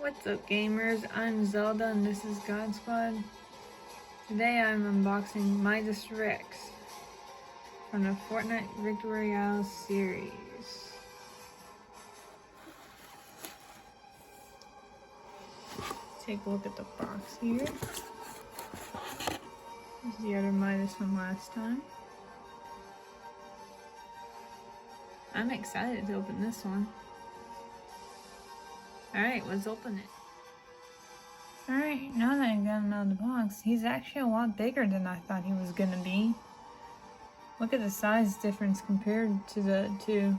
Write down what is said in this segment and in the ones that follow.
What's up, gamers? I'm Zelda and this is God Squad. Today I'm unboxing Midas Rex from the Fortnite Victory Royale series. Take a look at the box here. This is the other Midas from last time. I'm excited to open this one. Alright, let's open it. Alright, now that I got him out of the box, he's actually a lot bigger than I thought he was gonna be. Look at the size difference compared to the two.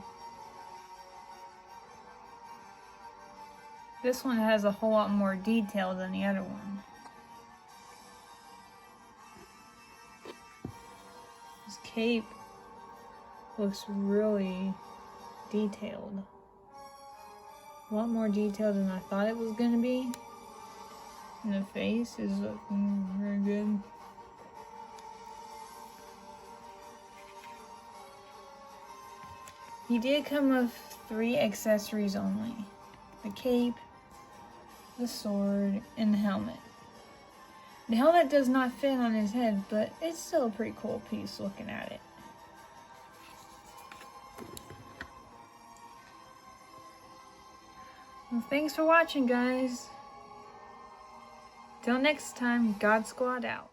This one has a whole lot more detail than the other one. His cape looks really detailed. A lot more detailed than I thought it was going to be. And the face is looking very good. He did come with 3 accessories only. The cape, the sword, and the helmet. The helmet does not fit on his head, but it's still a pretty cool piece looking at it. Well, thanks for watching, guys. Till next time, God Squad out.